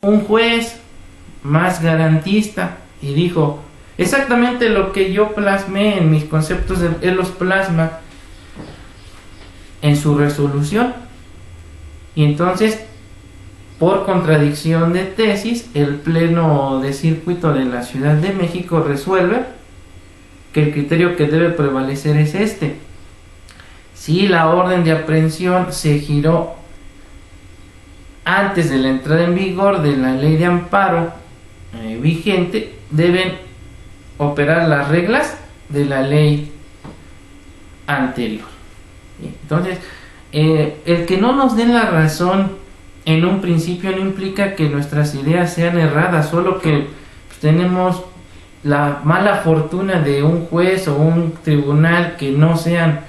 un juez más garantista y dijo exactamente lo que yo plasmé en mis conceptos, él los plasma en su resolución. Y entonces, por contradicción de tesis, el Pleno de Circuito de la Ciudad de México resuelve que el criterio que debe prevalecer es este: si la orden de aprehensión se giró antes de la entrada en vigor de la ley de amparo vigente, deben operar las reglas de la ley anterior. Entonces, el que no nos den la razón en un principio no implica que nuestras ideas sean erradas, solo que tenemos la mala fortuna de un juez o un tribunal que no sean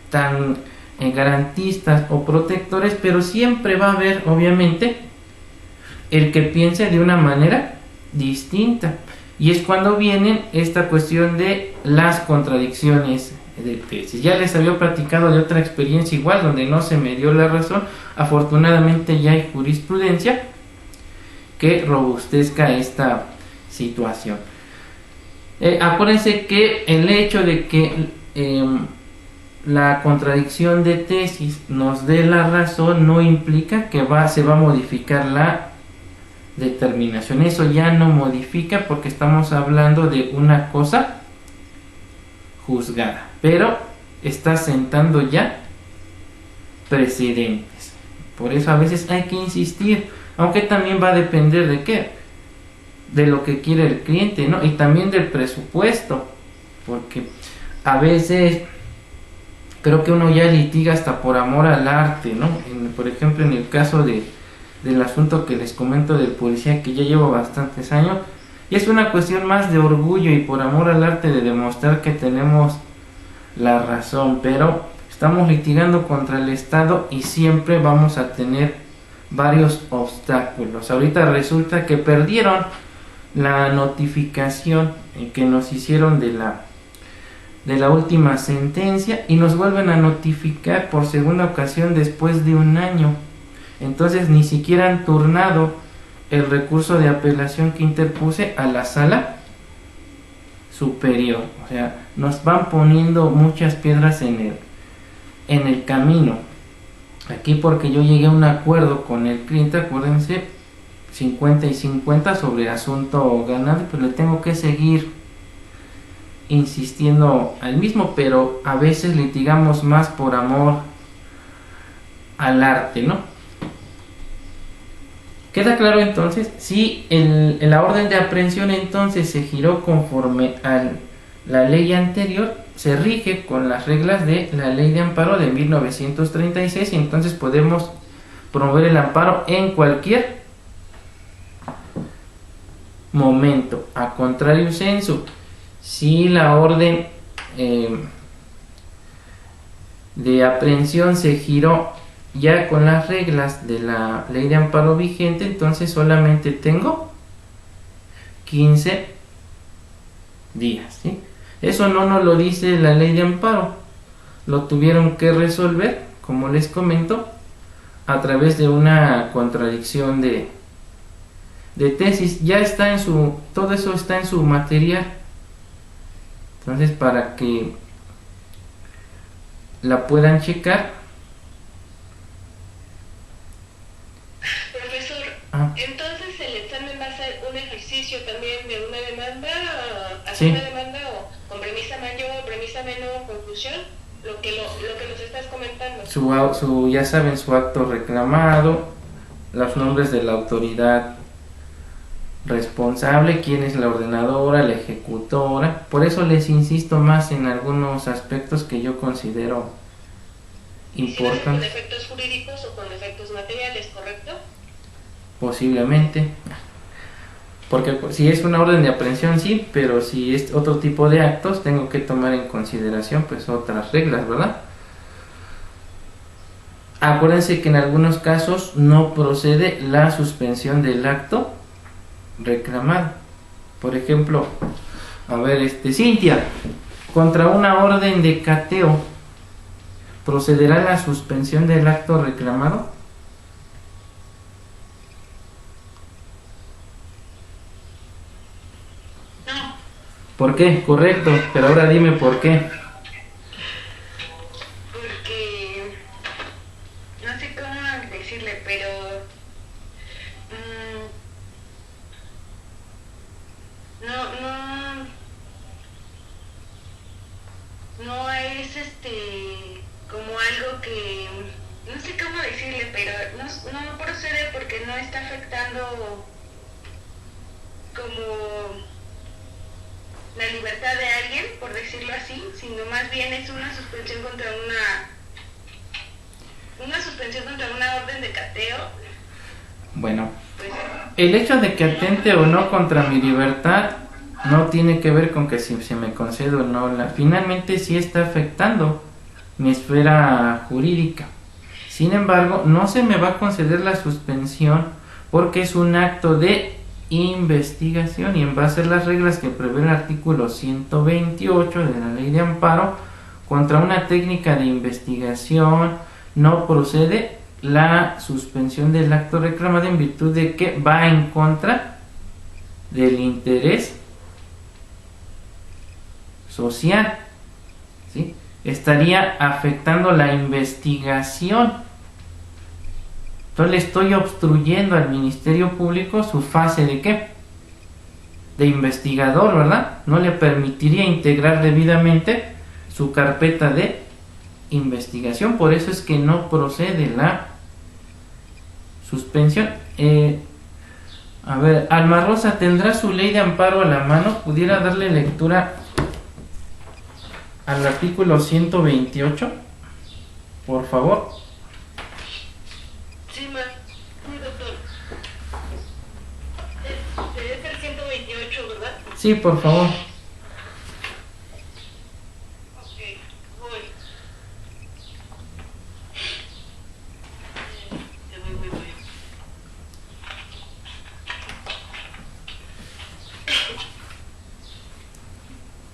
tan garantistas o protectores, pero siempre va a haber, obviamente, el que piense de una manera distinta, y es cuando viene esta cuestión de las contradicciones de tesis. Ya les había platicado de otra experiencia igual donde no se me dio la razón. Afortunadamente ya hay jurisprudencia que robustezca esta situación. Acuérdense que el hecho de que la contradicción de tesis nos dé la razón no implica que se va a modificar la determinación. Eso ya no modifica, porque estamos hablando de una cosa juzgada, pero está sentando ya precedentes. Por eso a veces hay que insistir, aunque también va a depender de qué, de lo que quiere el cliente, ¿no? Y también del presupuesto, porque a veces creo que uno ya litiga hasta por amor al arte, ¿no? Por ejemplo, en el caso del asunto que les comento del policía, que ya llevo bastantes años, y es una cuestión más de orgullo y por amor al arte, de demostrar que tenemos la razón, pero estamos litigando contra el Estado y siempre vamos a tener varios obstáculos. Ahorita resulta que perdieron la notificación que nos hicieron de la última sentencia y nos vuelven a notificar por segunda ocasión después de un año. Entonces ni siquiera han turnado el recurso de apelación que interpuse a la sala superior. O sea, nos van poniendo muchas piedras en el camino. Aquí, porque yo llegué a un acuerdo con el cliente, acuérdense, 50 y 50 sobre asunto ganado, pues le tengo que seguir insistiendo al mismo, pero a veces litigamos más por amor al arte, ¿no? ¿Queda claro entonces? Si la orden de aprehensión entonces se giró conforme a la ley anterior, se rige con las reglas de la ley de amparo de 1936, y entonces podemos promover el amparo en cualquier momento. A contrario sensu, si la orden de aprehensión se giró ya con las reglas de la ley de amparo vigente, entonces solamente tengo 15 días, ¿sí? Eso no nos lo dice la ley de amparo, lo tuvieron que resolver, como les comento, a través de una contradicción de tesis. Ya está todo eso está en su material. Entonces, para que la puedan checar. Profesor, entonces el examen va a ser un ejercicio también de una demanda, hacer una demanda o con premisa mayor, premisa menor, conclusión, lo que nos estás comentando. Ya saben, su acto reclamado, los nombres de la autoridad responsable, quién es la ordenadora, la ejecutora. Por eso les insisto más en algunos aspectos que yo considero importantes. ¿Con efectos jurídicos o con efectos materiales, correcto? Posiblemente, porque si es una orden de aprehensión sí, pero si es otro tipo de actos tengo que tomar en consideración pues otras reglas, ¿verdad? Acuérdense que en algunos casos no procede la suspensión del acto reclamado. Por ejemplo, a ver, Cintia, contra una orden de cateo, ¿procederá la suspensión del acto reclamado? No. ¿Por qué? Correcto, pero ahora dime por qué. Porque no sé cómo decirle, pero no es como algo que no sé cómo decirle, pero no procede porque no está afectando como la libertad de alguien, por decirlo así, sino más bien es una suspensión contra una orden de cateo. Bueno, el hecho de que atente o no contra mi libertad no tiene que ver con que si se me concede o no. Finalmente sí está afectando mi esfera jurídica. Sin embargo, no se me va a conceder la suspensión porque es un acto de investigación y en base a las reglas que prevé el artículo 128 de la Ley de Amparo, contra una técnica de investigación no procede la suspensión del acto reclamado en virtud de que va en contra del interés social, ¿sí? Estaría afectando la investigación. Entonces le estoy obstruyendo al Ministerio Público su fase de ¿qué? De investigador, ¿verdad? No le permitiría integrar debidamente su carpeta de investigación. Por eso es que no procede la suspensión. A ver, Alma Rosa, ¿tendrá su ley de amparo a la mano? ¿Pudiera darle lectura al artículo 128? Por favor. Sí, doctor. Es el 128, ¿verdad? Sí, por favor. Ok, voy. Voy.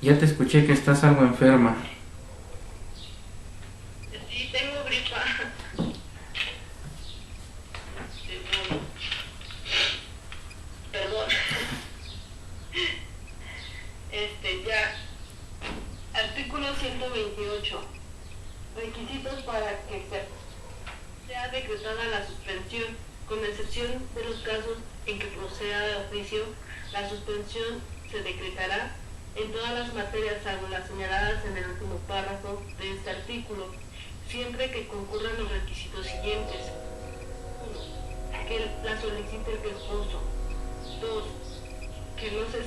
Ya te escuché que estás algo enferma. Sí, tengo gripa. Perdón. Ya. Artículo 128. Requisitos para que sea decretada la suspensión, con excepción de los casos en que proceda de oficio, la suspensión se decretará en todas las materias salvo las señaladas en el último párrafo de este artículo, siempre que concurran los requisitos siguientes. 1. Que la solicite el esposo. 2. Que no se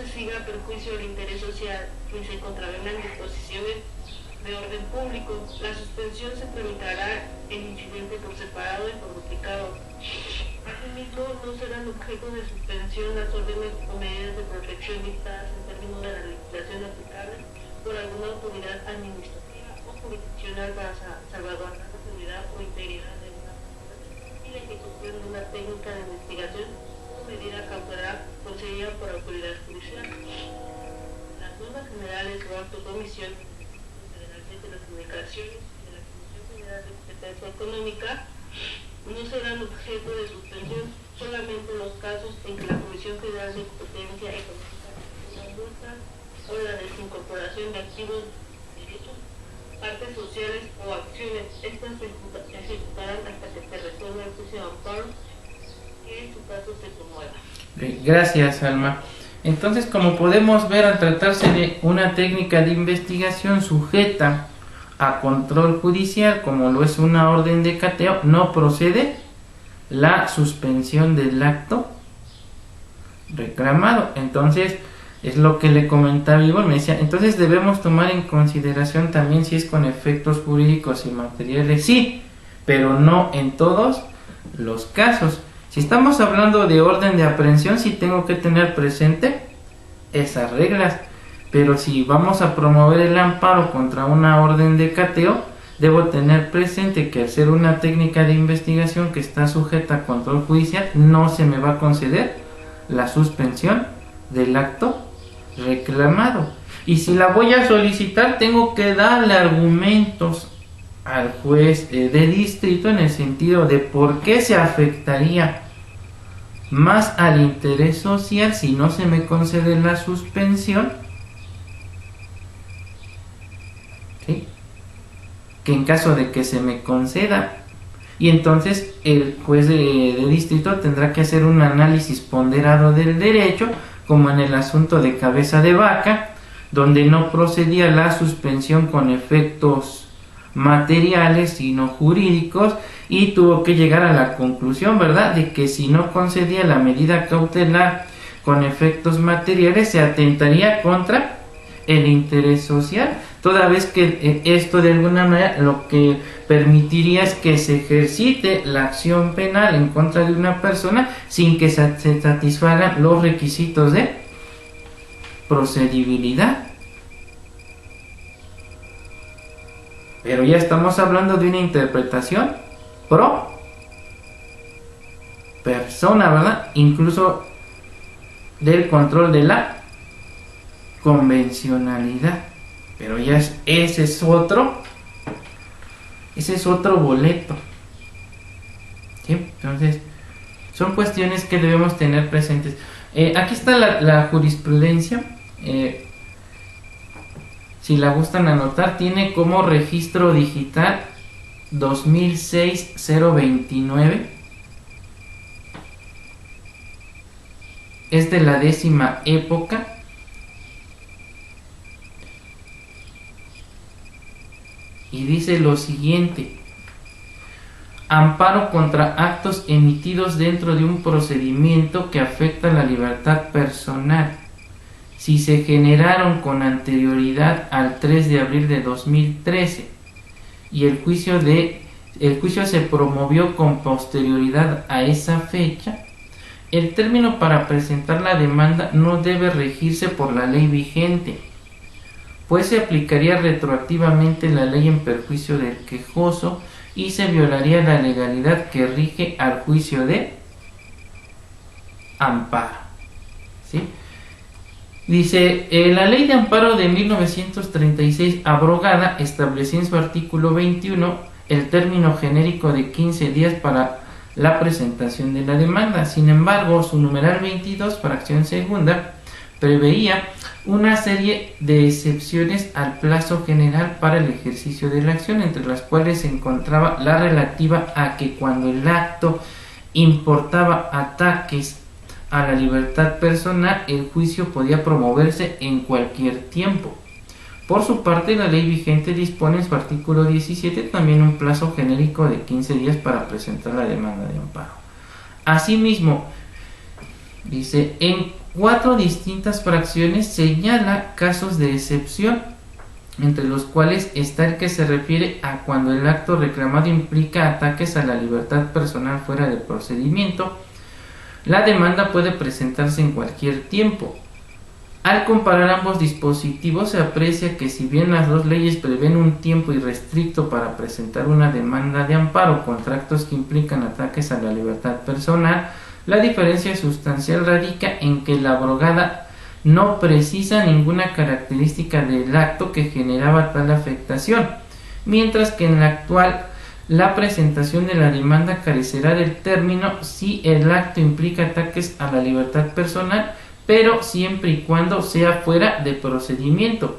siga perjuicio del interés social ni se contravengan disposiciones de orden público. La suspensión se tramitará el incidente por separado y por duplicado. Asimismo, no serán objeto de suspensión las órdenes o medidas de protección dictadas en términos de la legislación aplicable por alguna autoridad administrativa o jurisdiccional para salvaguardar la seguridad o integridad de una persona y la ejecución de una técnica de investigación o medida cautelar concedida por autoridad judicial. Las normas generales o autocomisión Federal de Telecomunicaciones de la Comisión Federal de Competencia Económica no serán objeto de suspensión solamente en los casos en que la Comisión Federal de Competencia Económica una multa o la desincorporación de activos, derechos, partes sociales o acciones. Estas se ejecutarán hasta que se resuelva el juicio de amparo que en su caso se promueva. Gracias, Alma. Entonces, como podemos ver, al tratarse de una técnica de investigación sujeta a control judicial, como lo es una orden de cateo, no procede la suspensión del acto reclamado. Entonces, es lo que le comentaba Igor, me decía, entonces debemos tomar en consideración también si es con efectos jurídicos y materiales, sí, pero no en todos los casos. Si estamos hablando de orden de aprehensión, sí tengo que tener presente esas reglas. Pero si vamos a promover el amparo contra una orden de cateo, debo tener presente que al ser una técnica de investigación que está sujeta a control judicial, no se me va a conceder la suspensión del acto reclamado. Y si la voy a solicitar, tengo que darle argumentos al juez de distrito en el sentido de por qué se afectaría más al interés social si no se me concede la suspensión, ¿sí?, que en caso de que se me conceda. Y entonces el juez de distrito tendrá que hacer un análisis ponderado del derecho, como en el asunto de Cabeza de Vaca, donde no procedía la suspensión con efectos materiales sino jurídicos, y tuvo que llegar a la conclusión, ¿verdad?, de que si no concedía la medida cautelar con efectos materiales se atentaría contra el interés social, toda vez que esto de alguna manera lo que permitiría es que se ejercite la acción penal en contra de una persona sin que se satisfagan los requisitos de procedibilidad. Pero ya estamos hablando de una interpretación pro persona, ¿verdad? Incluso del control de la convencionalidad. Pero ya ese es otro boleto, ¿sí? Entonces son cuestiones que debemos tener presentes. Aquí está la jurisprudencia, si la gustan anotar, tiene como registro digital 2006-029, es de la 10ª época. Y dice lo siguiente: amparo contra actos emitidos dentro de un procedimiento que afecta la libertad personal, si se generaron con anterioridad al 3 de abril de 2013 y el juicio se promovió con posterioridad a esa fecha, el término para presentar la demanda no debe regirse por la ley vigente, pues se aplicaría retroactivamente la ley en perjuicio del quejoso y se violaría la legalidad que rige al juicio de amparo, ¿sí? Dice, la ley de amparo de 1936 abrogada estableció en su artículo 21 el término genérico de 15 días para la presentación de la demanda. Sin embargo, su numeral 22, fracción segunda, preveía una serie de excepciones al plazo general para el ejercicio de la acción, entre las cuales se encontraba la relativa a que cuando el acto importaba ataques a la libertad personal, el juicio podía promoverse en cualquier tiempo. Por su parte, la ley vigente dispone en su artículo 17 también un plazo genérico de 15 días para presentar la demanda de amparo. Asimismo, dice, en 4 distintas fracciones señala casos de excepción, entre los cuales está el que se refiere a cuando el acto reclamado implica ataques a la libertad personal fuera del procedimiento. La demanda puede presentarse en cualquier tiempo. Al comparar ambos dispositivos se aprecia que si bien las dos leyes prevén un tiempo irrestricto para presentar una demanda de amparo contra actos que implican ataques a la libertad personal, la diferencia sustancial radica en que la abrogada no precisa ninguna característica del acto que generaba tal afectación, mientras que en la actual la presentación de la demanda carecerá del término si el acto implica ataques a la libertad personal, pero siempre y cuando sea fuera de procedimiento,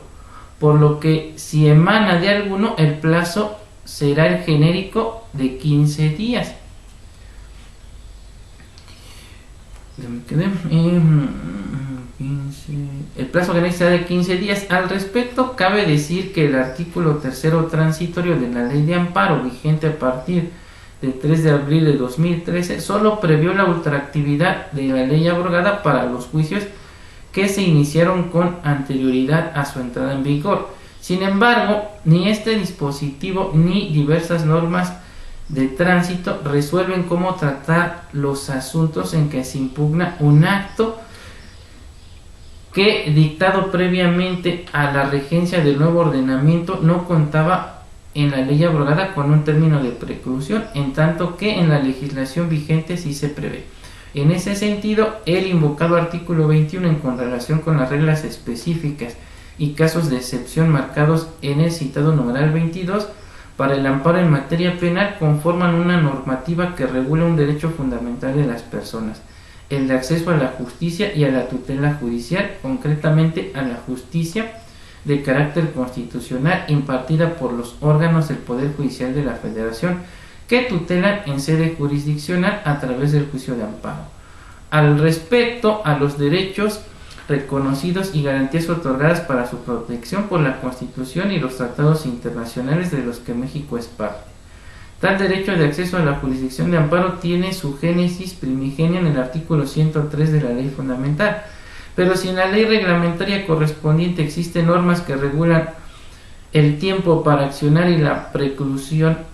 por lo que si emana de alguno, el plazo será el genérico de 15 días. El plazo genérico será de 15 días. Al respecto, cabe decir que el artículo 3 transitorio de la ley de amparo, vigente a partir del 3 de abril de 2013, solo previó la ultraactividad de la ley abrogada para los juicios que se iniciaron con anterioridad a su entrada en vigor. Sin embargo, ni este dispositivo ni diversas normas de tránsito resuelven cómo tratar los asuntos en que se impugna un acto que, dictado previamente a la regencia del nuevo ordenamiento, no contaba en la ley abrogada con un término de preclusión, en tanto que en la legislación vigente sí se prevé. En ese sentido, el invocado artículo 21 en relación con las reglas específicas y casos de excepción marcados en el citado numeral 22 para el amparo en materia penal conforman una normativa que regula un derecho fundamental de las personas. el de acceso a la justicia y a la tutela judicial, concretamente a la justicia de carácter constitucional impartida por los órganos del Poder Judicial de la Federación, que tutelan en sede jurisdiccional a través del juicio de amparo. Al respecto a los derechos reconocidos y garantías otorgadas para su protección por la Constitución y los tratados internacionales de los que México es parte. Tal derecho de acceso a la jurisdicción de amparo tiene su génesis primigenia en el artículo 103 de la Ley Fundamental, pero si en la ley reglamentaria correspondiente existen normas que regulan el tiempo para accionar y la preclusión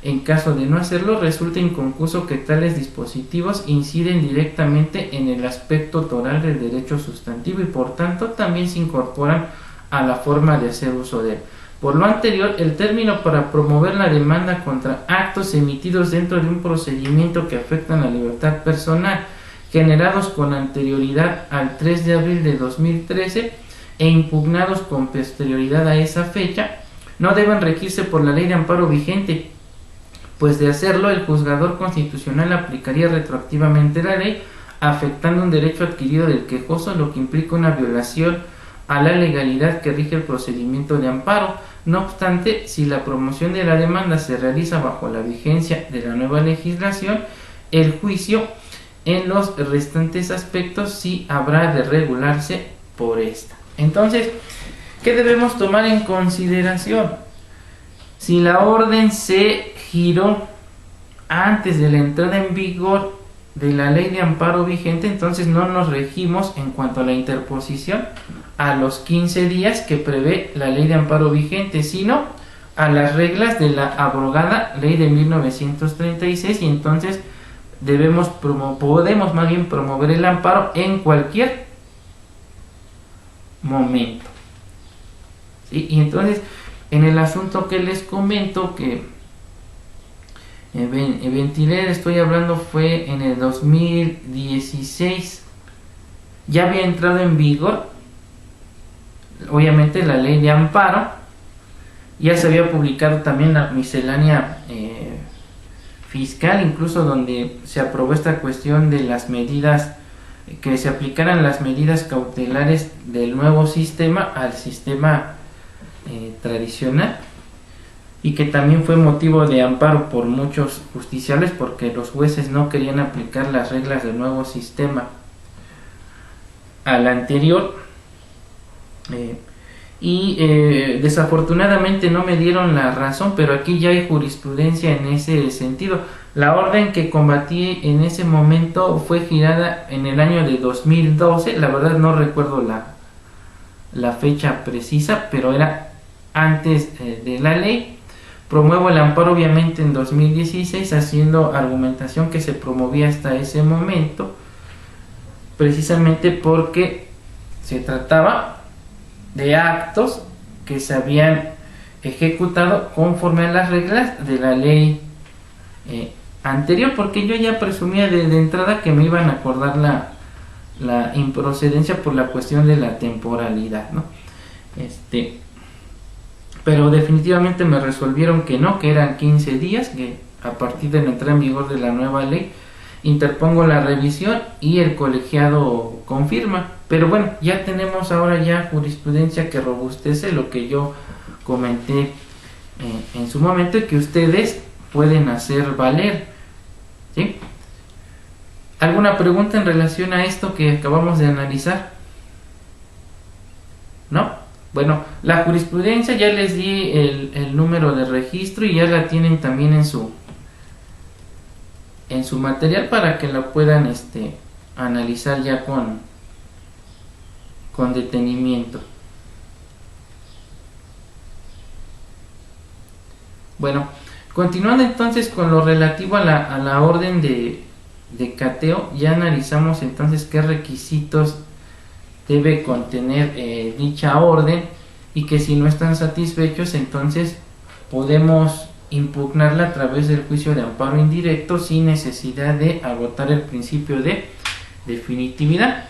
en caso de no hacerlo, resulta inconcluso que tales dispositivos inciden directamente en el aspecto toral del derecho sustantivo y por tanto también se incorporan a la forma de hacer uso de él. Por lo anterior, el término para promover la demanda contra actos emitidos dentro de un procedimiento que afectan la libertad personal, generados con anterioridad al 3 de abril de 2013 e impugnados con posterioridad a esa fecha, no deben regirse por la ley de amparo vigente, pues de hacerlo el juzgador constitucional aplicaría retroactivamente la ley, afectando un derecho adquirido del quejoso, lo que implica una violación a la legalidad que rige el procedimiento de amparo. No obstante, si la promoción de la demanda se realiza bajo la vigencia de la nueva legislación, el juicio en los restantes aspectos sí habrá de regularse por esta. Entonces, ¿qué debemos tomar en consideración? Si la orden se giró antes de la entrada en vigor de la ley de amparo vigente, entonces no nos regimos en cuanto a la interposición a los 15 días que prevé la ley de amparo vigente, sino a las reglas de la abrogada ley de 1936, y entonces podemos más bien promover el amparo en cualquier momento. ¿Sí? Y entonces, en el asunto que les comento que ventilé, estoy hablando, fue en el 2016, ya había entrado en vigor obviamente la ley de amparo, ya se había publicado también la miscelánea fiscal, incluso donde se aprobó esta cuestión de las medidas, que se aplicaran las medidas cautelares del nuevo sistema al sistema tradicional, y que también fue motivo de amparo por muchos justiciables porque los jueces no querían aplicar las reglas del nuevo sistema al anterior. Desafortunadamente no me dieron la razón, pero aquí ya hay jurisprudencia en ese sentido. La orden que combatí en ese momento fue girada en el año de 2012, la verdad no recuerdo la fecha precisa, pero era antes de la ley. Promuevo el amparo obviamente en 2016, haciendo argumentación que se promovía hasta ese momento, precisamente porque se trataba de actos que se habían ejecutado conforme a las reglas de la ley anterior, porque yo ya presumía de entrada que me iban a acordar la improcedencia por la cuestión de la temporalidad, ¿no? Pero definitivamente me resolvieron que no, que eran 15 días, que a partir de la entrada en vigor de la nueva ley interpongo la revisión y el colegiado confirma. Pero bueno, ya tenemos ahora ya jurisprudencia que robustece lo que yo comenté en su momento y que ustedes pueden hacer valer, ¿sí? ¿Alguna pregunta en relación a esto que acabamos de analizar? ¿No? Bueno, la jurisprudencia ya les di el número de registro y ya la tienen también en su material para que la puedan analizar ya con detenimiento. Bueno, continuando entonces con lo relativo a la orden de cateo, ya analizamos entonces qué requisitos debe contener dicha orden, y que si no están satisfechos entonces podemos impugnarla a través del juicio de amparo indirecto sin necesidad de agotar el principio de definitividad.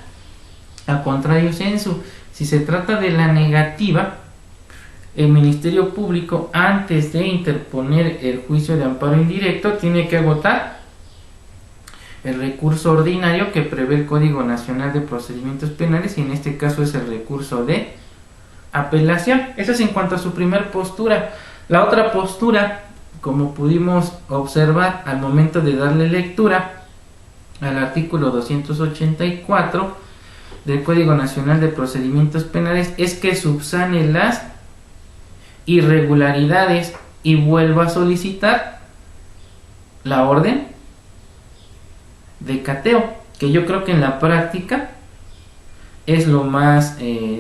A contrario sensu, si se trata de la negativa, el Ministerio Público, antes de interponer el juicio de amparo indirecto, tiene que agotar el recurso ordinario que prevé el Código Nacional de Procedimientos Penales, y en este caso es el recurso de apelación. Eso es en cuanto a su primer postura. La otra postura, como pudimos observar al momento de darle lectura al artículo 284 del Código Nacional de Procedimientos Penales, es que subsane las irregularidades y vuelva a solicitar la orden de cateo, que yo creo que en la práctica es lo más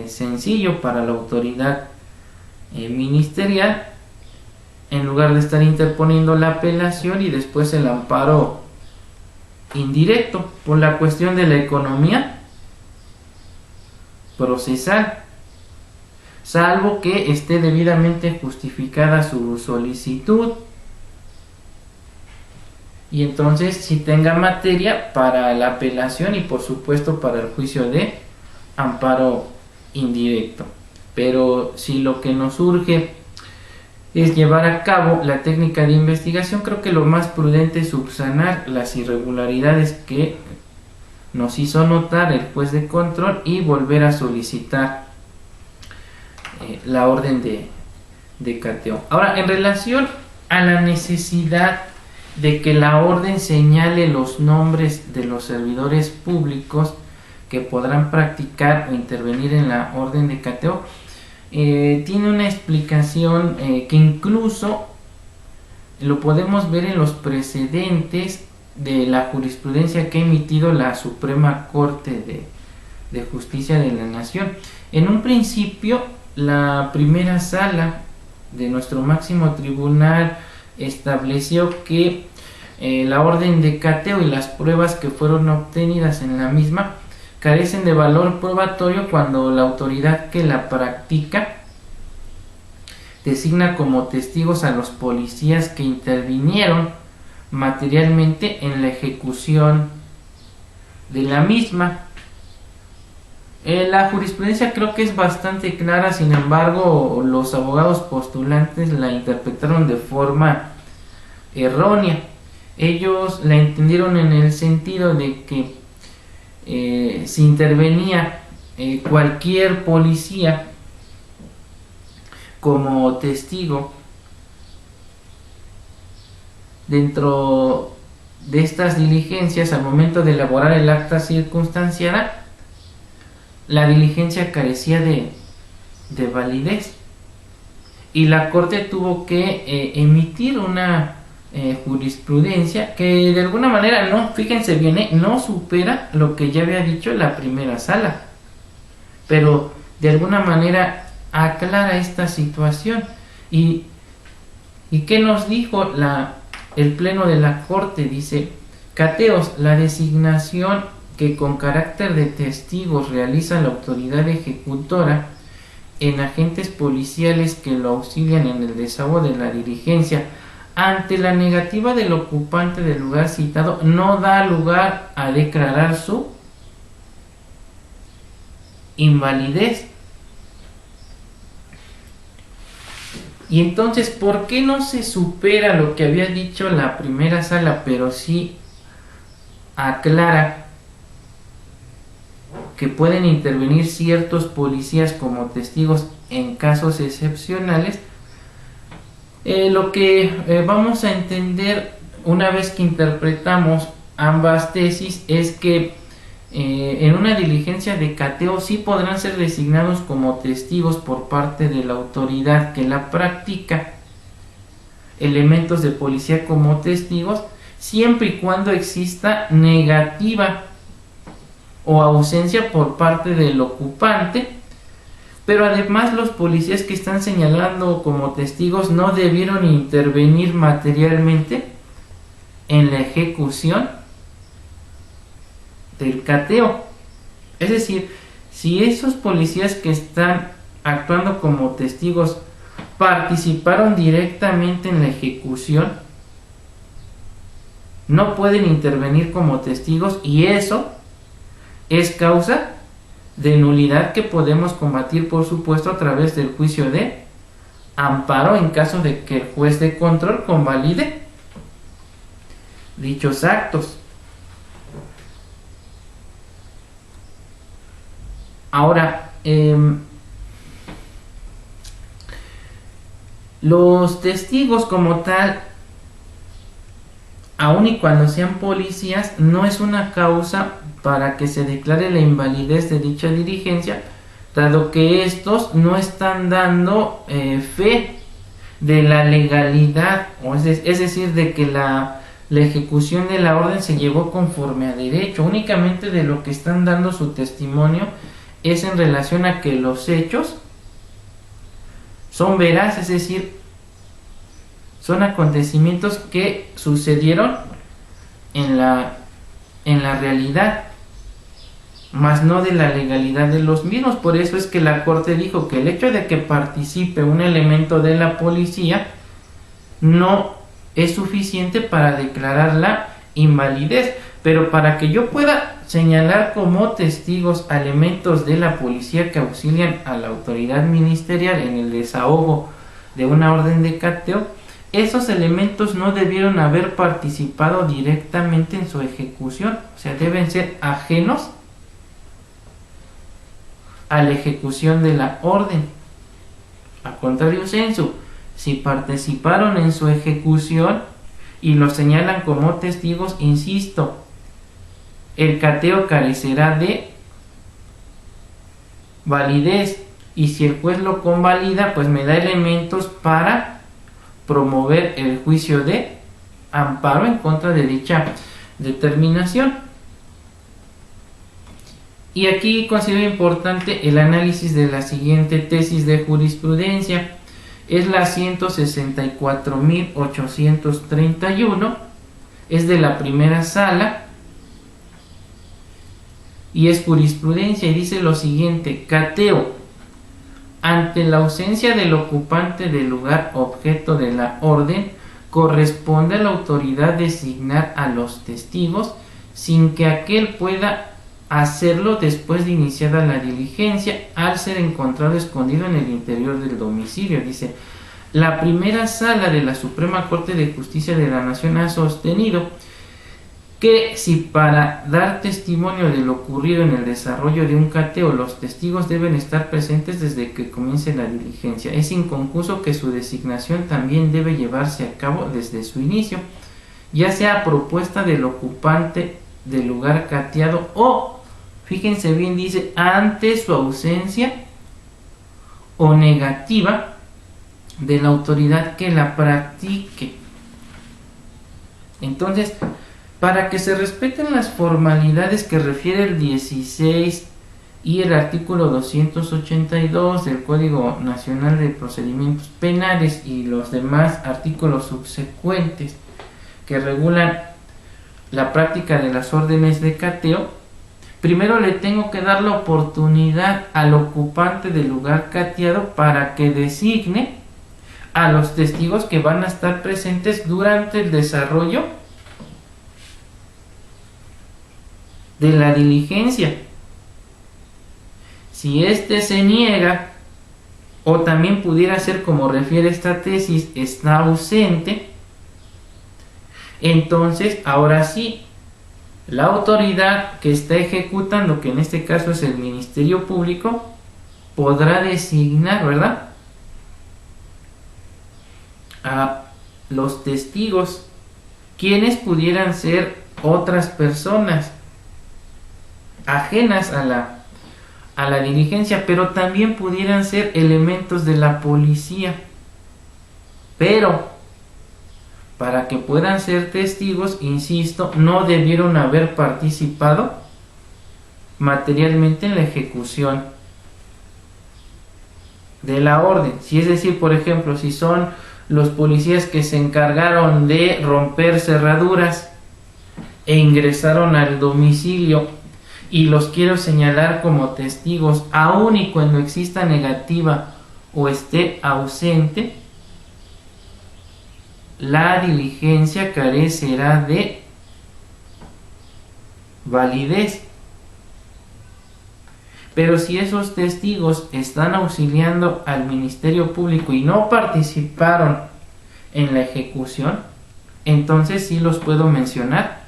sencillo para la autoridad ministerial, en lugar de estar interponiendo la apelación y después el amparo indirecto por la cuestión de la economía procesal, salvo que esté debidamente justificada su solicitud, y entonces si tenga materia para la apelación y por supuesto para el juicio de amparo indirecto. Pero si lo que nos urge es llevar a cabo la técnica de investigación, creo que lo más prudente es subsanar las irregularidades que nos hizo notar el juez de control y volver a solicitar la orden de cateo. Ahora, en relación a la necesidad de que la orden señale los nombres de los servidores públicos que podrán practicar o intervenir en la orden de cateo, tiene una explicación que incluso lo podemos ver en los precedentes de la jurisprudencia que ha emitido la Suprema Corte de Justicia de la Nación. En un principio, la primera sala de nuestro máximo tribunal estableció que la orden de cateo y las pruebas que fueron obtenidas en la misma carecen de valor probatorio cuando la autoridad que la practica designa como testigos a los policías que intervinieron materialmente en la ejecución de la misma. La jurisprudencia creo que es bastante clara, sin embargo los abogados postulantes la interpretaron de forma errónea. Ellos la entendieron en el sentido de que si intervenía cualquier policía como testigo dentro de estas diligencias al momento de elaborar el acta circunstanciada, la diligencia carecía de validez y la Corte tuvo que emitir una jurisprudencia que de alguna manera, no, fíjense bien, no supera lo que ya había dicho la primera sala, pero de alguna manera aclara esta situación. ¿Y qué nos dijo el pleno de la Corte? Dice: cateos, la designación que con carácter de testigos realiza la autoridad ejecutora en agentes policiales que lo auxilian en el desahogo de la diligencia ante la negativa del ocupante del lugar citado, no da lugar a declarar su invalidez. Y entonces, ¿por qué no se supera lo que había dicho la primera sala, pero sí aclara que pueden intervenir ciertos policías como testigos en casos excepcionales? Lo que vamos a entender una vez que interpretamos ambas tesis es que en una diligencia de cateo sí podrán ser designados como testigos por parte de la autoridad que la practica elementos de policía como testigos, siempre y cuando exista negativa o ausencia por parte del ocupante. Pero además los policías que están señalando como testigos no debieron intervenir materialmente en la ejecución del cateo. Es decir, si esos policías que están actuando como testigos participaron directamente en la ejecución, no pueden intervenir como testigos, y eso es causa de nulidad que podemos combatir, por supuesto, a través del juicio de amparo en caso de que el juez de control convalide dichos actos. Ahora, los testigos como tal, aun y cuando sean policías, no es una causa para que se declare la invalidez de dicha diligencia, dado que estos no están dando fe de la legalidad, es decir, de que la ejecución de la orden se llevó conforme a derecho. Únicamente de lo que están dando su testimonio es en relación a que los hechos son veraces, es decir, son acontecimientos que sucedieron en la realidad, más no de la legalidad de los mismos. Por eso es que la Corte dijo que el hecho de que participe un elemento de la policía no es suficiente para declarar la invalidez. Pero para que yo pueda señalar como testigos a elementos de la policía que auxilian a la autoridad ministerial en el desahogo de una orden de cateo, esos elementos no debieron haber participado directamente en su ejecución, o sea, deben ser ajenos a la ejecución de la orden. A contrario sensu, si participaron en su ejecución y los señalan como testigos, insisto, el cateo carecerá de validez, y si el juez lo convalida, pues me da elementos para promover el juicio de amparo en contra de dicha determinación. Y aquí considero importante el análisis de la siguiente tesis de jurisprudencia. Es la 164.831, es de la primera sala y es jurisprudencia, y dice lo siguiente: cateo. Ante la ausencia del ocupante del lugar objeto de la orden, corresponde a la autoridad designar a los testigos sin que aquel pueda hacerlo después de iniciada la diligencia, al ser encontrado escondido en el interior del domicilio. Dice, la primera sala de la Suprema Corte de Justicia de la Nación ha sostenido que si para dar testimonio de lo ocurrido en el desarrollo de un cateo los testigos deben estar presentes desde que comience la diligencia, es inconcuso que su designación también debe llevarse a cabo desde su inicio, ya sea a propuesta del ocupante del lugar cateado o, fíjense bien, dice, ante su ausencia o negativa de la autoridad que la practique. Entonces, para que se respeten las formalidades que refiere el 16 y el artículo 282 del Código Nacional de Procedimientos Penales y los demás artículos subsecuentes que regulan la práctica de las órdenes de cateo, primero le tengo que dar la oportunidad al ocupante del lugar cateado para que designe a los testigos que van a estar presentes durante el desarrollo de la diligencia. Si éste se niega, o también pudiera ser, como refiere esta tesis, está ausente, entonces ahora sí, la autoridad que está ejecutando, que en este caso es el Ministerio Público, podrá designar, ¿verdad?, a los testigos, quienes pudieran ser otras personas ajenas a la diligencia, pero también pudieran ser elementos de la policía. Pero para que puedan ser testigos, insisto, no debieron haber participado materialmente en la ejecución de la orden. Si es decir, por ejemplo, si son los policías que se encargaron de romper cerraduras e ingresaron al domicilio, y los quiero señalar como testigos, aun y cuando exista negativa o esté ausente, la diligencia carecerá de validez. Pero si esos testigos están auxiliando al Ministerio Público y no participaron en la ejecución, entonces sí los puedo mencionar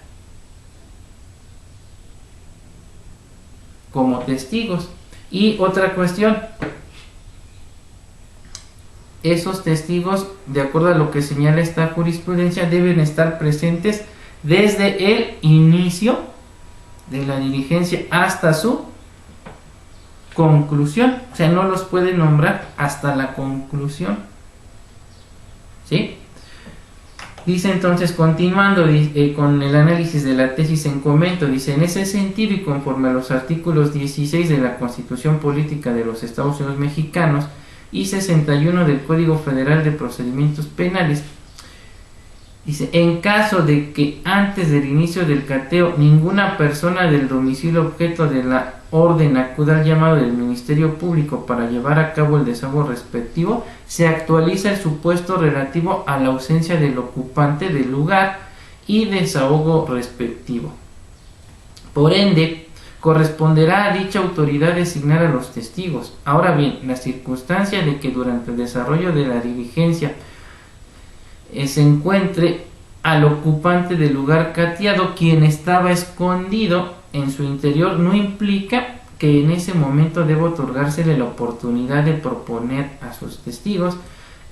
como testigos. Y otra cuestión, esos testigos, de acuerdo a lo que señala esta jurisprudencia, deben estar presentes desde el inicio de la diligencia hasta su conclusión. O sea, no los puede nombrar hasta la conclusión. ¿Sí? Dice entonces, continuando con el análisis de la tesis en comento, dice: en ese sentido y conforme a los artículos 16 de la Constitución Política de los Estados Unidos Mexicanos y 61 del Código Federal de Procedimientos Penales, dice, en caso de que antes del inicio del cateo ninguna persona del domicilio objeto de la orden acuda al llamado del Ministerio Público para llevar a cabo el desahogo respectivo, se actualiza el supuesto relativo a la ausencia del ocupante del lugar y desahogo respectivo. Por ende, corresponderá a dicha autoridad designar a los testigos. Ahora bien, la circunstancia de que durante el desarrollo de la diligencia se encuentre al ocupante del lugar cateado quien estaba escondido en su interior no implica que en ese momento deba otorgársele la oportunidad de proponer a sus testigos,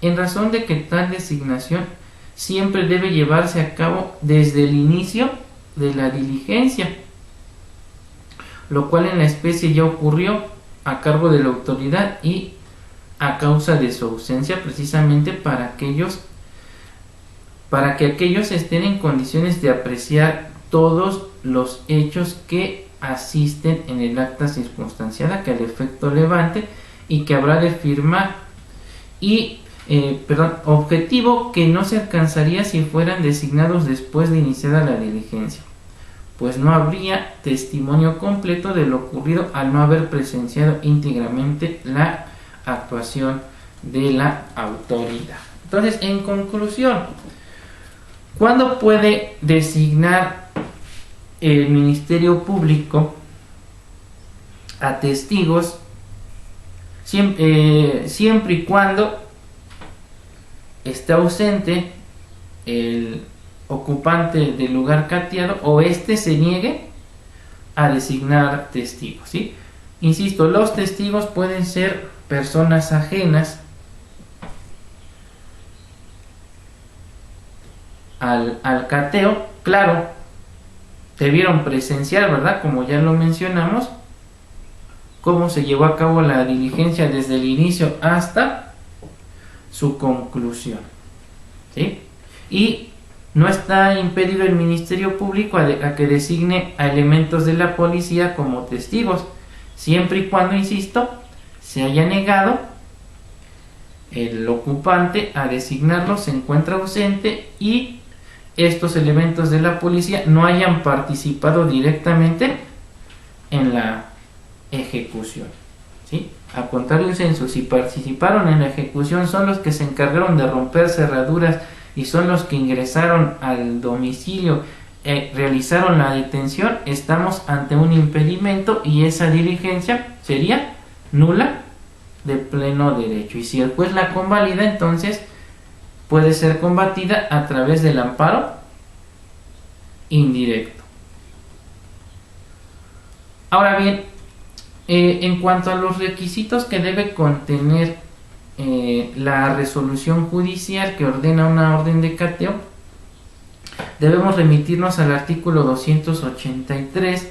en razón de que tal designación siempre debe llevarse a cabo desde el inicio de la diligencia, lo cual en la especie ya ocurrió a cargo de la autoridad y a causa de su ausencia, precisamente para que aquellos estén en condiciones de apreciar todos los hechos que asisten en el acta circunstanciada que al efecto levante y que habrá de firmar, y objetivo que no se alcanzaría si fueran designados después de iniciada la diligencia, pues no habría testimonio completo de lo ocurrido al no haber presenciado íntegramente la actuación de la autoridad. Entonces, en conclusión, ¿cuándo puede designar el Ministerio Público a testigos? Siempre y cuando esté ausente el ocupante del lugar cateado o éste se niegue a designar testigos, ¿sí? Insisto, los testigos pueden ser personas ajenas al cateo, claro, debieron presenciar, ¿verdad? Como ya lo mencionamos, cómo se llevó a cabo la diligencia desde el inicio hasta su conclusión, ¿sí? Y no está impedido el Ministerio Público a que designe a elementos de la policía como testigos, siempre y cuando, insisto, se haya negado el ocupante a designarlo, se encuentra ausente y estos elementos de la policía no hayan participado directamente en la ejecución, ¿sí? Al contrario, censo, si participaron en la ejecución, son los que se encargaron de romper cerraduras y son los que ingresaron al domicilio, realizaron la detención, estamos ante un impedimento y esa diligencia sería nula de pleno derecho. Y si el juez la convalida, entonces puede ser combatida a través del amparo indirecto. Ahora bien, en cuanto a los requisitos que debe contener la resolución judicial que ordena una orden de cateo, debemos remitirnos al artículo 283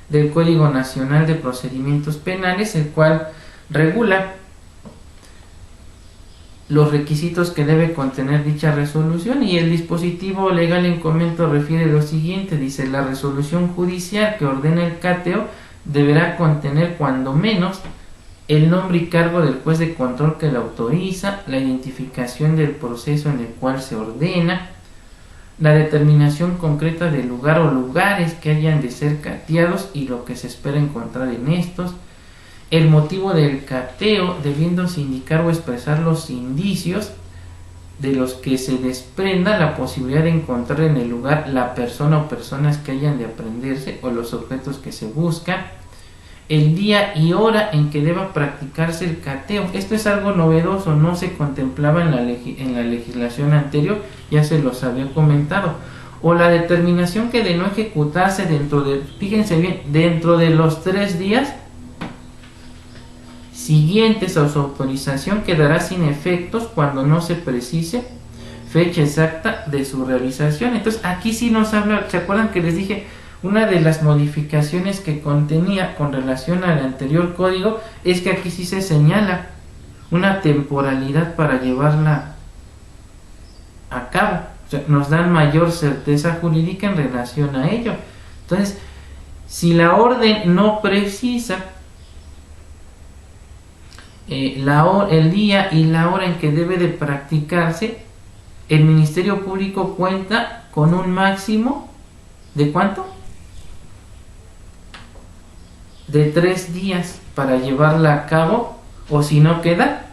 del Código Nacional de Procedimientos Penales, el cual regula los requisitos que debe contener dicha resolución, y el dispositivo legal en comento refiere lo siguiente, dice: la resolución judicial que ordena el cateo deberá contener cuando menos el nombre y cargo del juez de control que la autoriza, la identificación del proceso en el cual se ordena, la determinación concreta del lugar o lugares que hayan de ser cateados y lo que se espera encontrar en estos, el motivo del cateo, debiéndose indicar o expresar los indicios de los que se desprenda la posibilidad de encontrar en el lugar la persona o personas que hayan de aprehenderse o los objetos que se buscan, el día y hora en que deba practicarse el cateo. Esto es algo novedoso, no se contemplaba en la legislación anterior, ya se los había comentado. O la determinación que de no ejecutarse fíjense bien, dentro de los 3 días siguientes a su autorización quedará sin efectos cuando no se precise fecha exacta de su realización. Entonces aquí sí nos habla, ¿se acuerdan que les dije? Una de las modificaciones que contenía con relación al anterior código es que aquí sí se señala una temporalidad para llevarla a cabo. O sea, nos dan mayor certeza jurídica en relación a ello. Entonces, si la orden no precisa el día y la hora en que debe de practicarse, el Ministerio Público cuenta con un máximo ¿de cuánto? De 3 días para llevarla a cabo, o si no queda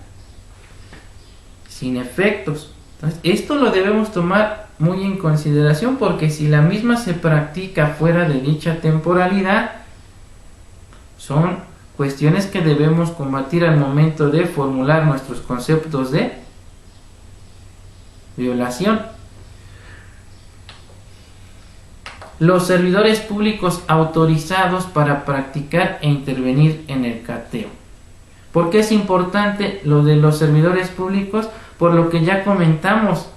sin efectos. Entonces, esto lo debemos tomar muy en consideración, porque si la misma se practica fuera de dicha temporalidad, son cuestiones que debemos combatir al momento de formular nuestros conceptos de violación. Los servidores públicos autorizados para practicar e intervenir en el cateo. ¿Por qué es importante lo de los servidores públicos? Por lo que ya comentamos.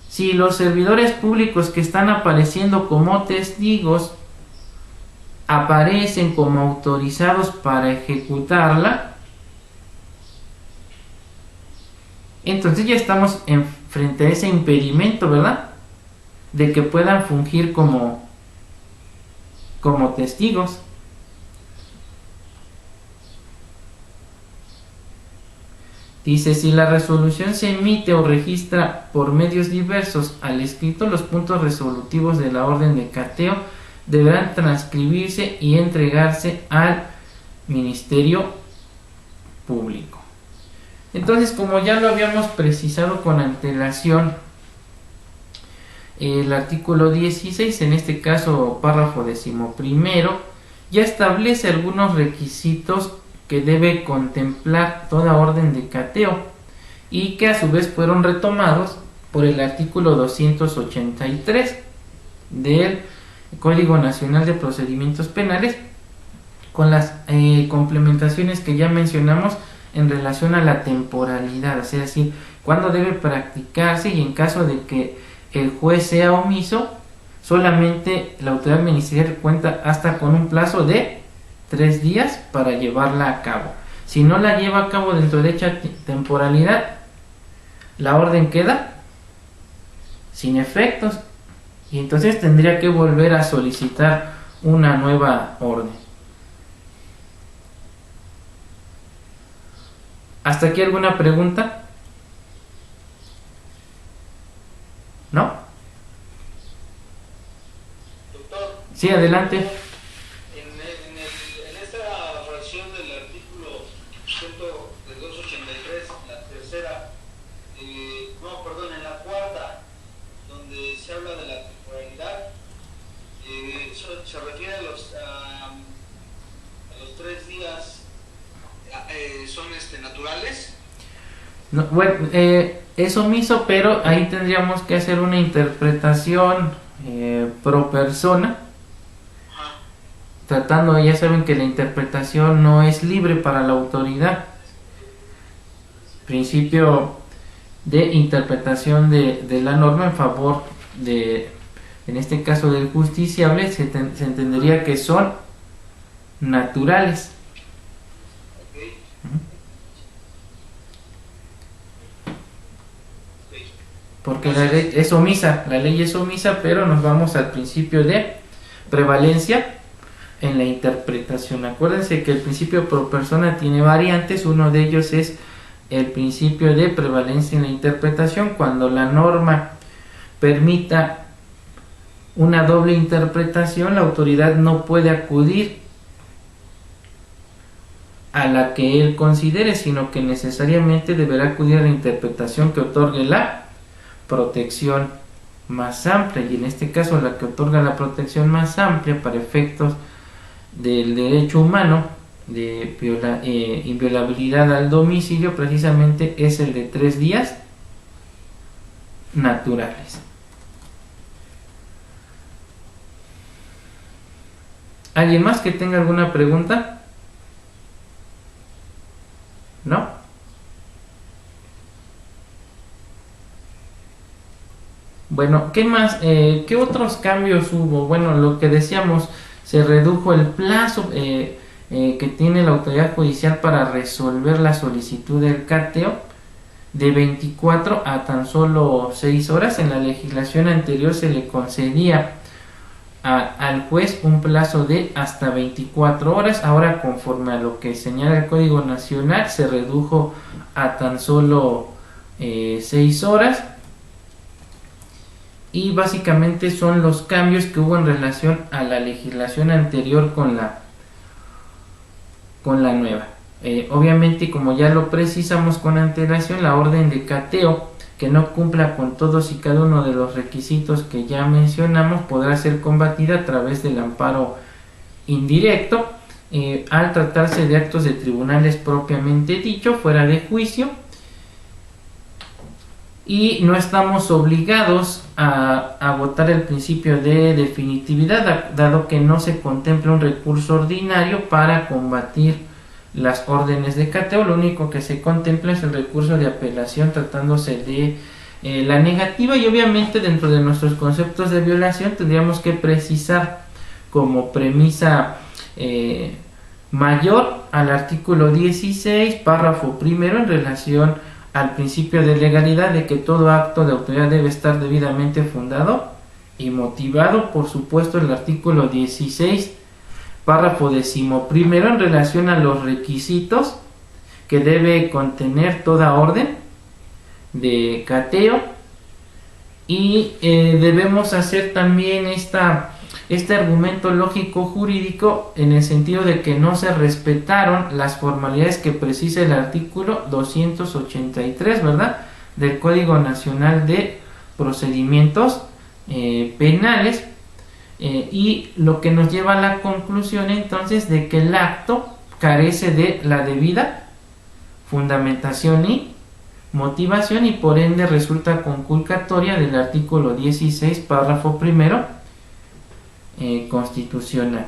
Si los servidores públicos que están apareciendo como testigos aparecen como autorizados para ejecutarla, entonces ya estamos frente a ese impedimento, ¿verdad? De que puedan fungir como testigos. Dice, si la resolución se emite o registra por medios diversos al escrito, los puntos resolutivos de la orden de cateo deberán transcribirse y entregarse al Ministerio Público. Entonces, como ya lo habíamos precisado con antelación, el artículo 16, en este caso párrafo 11º, ya establece algunos requisitos que debe contemplar toda orden de cateo y que a su vez fueron retomados por el artículo 283 del Código Nacional de Procedimientos Penales, con las complementaciones que ya mencionamos en relación a la temporalidad, es decir, cuándo debe practicarse, y en caso de que el juez sea omiso, solamente la autoridad ministerial cuenta hasta con un plazo de 3 días para llevarla a cabo. Si no la lleva a cabo dentro de dicha temporalidad, la orden queda sin efectos y entonces tendría que volver a solicitar una nueva orden. ¿Hasta aquí alguna pregunta? ¿No? Doctor. Sí, adelante. En esta fracción del artículo 283, la tercera, en la cuarta, donde se habla de la temporalidad, se refiere a los 3 días, son naturales. No, bueno, es omiso, pero ahí tendríamos que hacer una interpretación pro persona, tratando, ya saben que la interpretación no es libre para la autoridad. Principio de interpretación de la norma en favor de, en este caso del justiciable, se entendería que son naturales. Porque la ley es omisa, pero nos vamos al principio de prevalencia en la interpretación. Acuérdense que el principio pro persona tiene variantes, uno de ellos es el principio de prevalencia en la interpretación. Cuando la norma permita una doble interpretación, la autoridad no puede acudir a la que él considere, sino que necesariamente deberá acudir a la interpretación que otorgue la protección más amplia, y en este caso la que otorga la protección más amplia para efectos del derecho humano de inviolabilidad al domicilio precisamente es el de 3 días naturales. ¿Alguien más que tenga alguna pregunta? Bueno, ¿qué más? ¿Qué otros cambios hubo? Bueno, lo que decíamos, se redujo el plazo que tiene la autoridad judicial para resolver la solicitud del cateo de 24 a tan solo 6 horas. En la legislación anterior se le concedía al juez un plazo de hasta 24 horas. Ahora, conforme a lo que señala el Código Nacional, se redujo a tan solo 6 horas. Y básicamente son los cambios que hubo en relación a la legislación anterior con la nueva. Obviamente, como ya lo precisamos con antelación, la orden de cateo que no cumpla con todos y cada uno de los requisitos que ya mencionamos podrá ser combatida a través del amparo indirecto, al tratarse de actos de tribunales propiamente dicho, fuera de juicio, y no estamos obligados a agotar el principio de definitividad, dado que no se contempla un recurso ordinario para combatir las órdenes de cateo. Lo único que se contempla es el recurso de apelación tratándose de la negativa, y obviamente dentro de nuestros conceptos de violación tendríamos que precisar como premisa mayor al artículo 16, párrafo primero, en relación al principio de legalidad, de que todo acto de autoridad debe estar debidamente fundado y motivado. Por supuesto, el artículo 16, párrafo decimo primero, en relación a los requisitos que debe contener toda orden de cateo, y debemos hacer también este argumento lógico jurídico en el sentido de que no se respetaron las formalidades que precisa el artículo 283, ¿verdad?, del Código Nacional de Procedimientos Penales, y lo que nos lleva a la conclusión entonces de que el acto carece de la debida fundamentación y motivación, y por ende resulta conculcatoria del artículo 16, párrafo primero constitucional.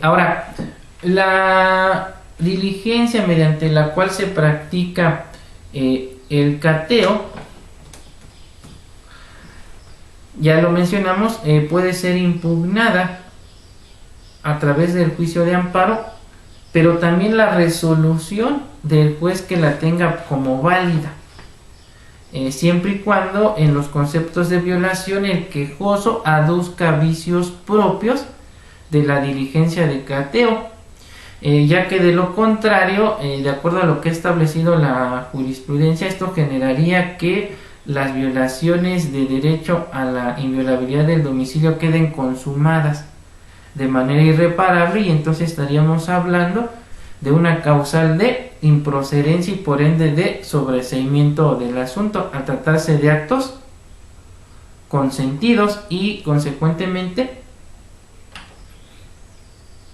Ahora, la diligencia mediante la cual se practica el cateo, ya lo mencionamos, puede ser impugnada a través del juicio de amparo, pero también la resolución del juez que la tenga como válida, siempre y cuando en los conceptos de violación el quejoso aduzca vicios propios de la diligencia de cateo, ya que de lo contrario, de acuerdo a lo que ha establecido la jurisprudencia, esto generaría que las violaciones de derecho a la inviolabilidad del domicilio queden consumadas de manera irreparable, y entonces estaríamos hablando de una causal de improcedencia y por ende de sobreseimiento del asunto, al tratarse de actos consentidos y consecuentemente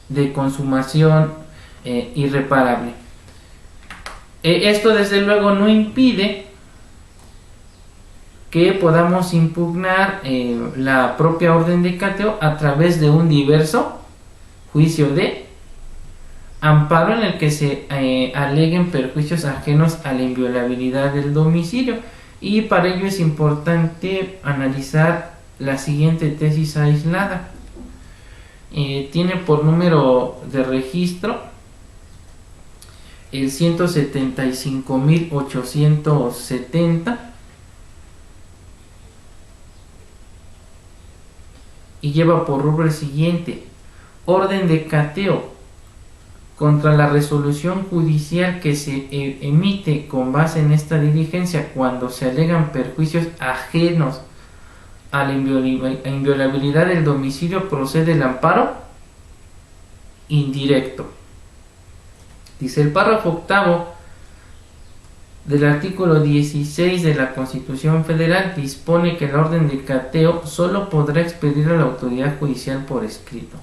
de consumación irreparable. Esto desde luego no impide que podamos impugnar la propia orden de cateo a través de un diverso juicio de amparo en el que se aleguen perjuicios ajenos a la inviolabilidad del domicilio, y para ello es importante analizar la siguiente tesis aislada. Tiene por número de registro el 175.870 y lleva por rubro el siguiente: orden de cateo contra la resolución judicial que se emite con base en esta diligencia cuando se alegan perjuicios ajenos a la inviolabilidad del domicilio, procede el amparo indirecto. Dice el párrafo octavo del artículo 16 de la Constitución Federal, dispone que la orden de cateo solo podrá expedir a la autoridad judicial por escrito,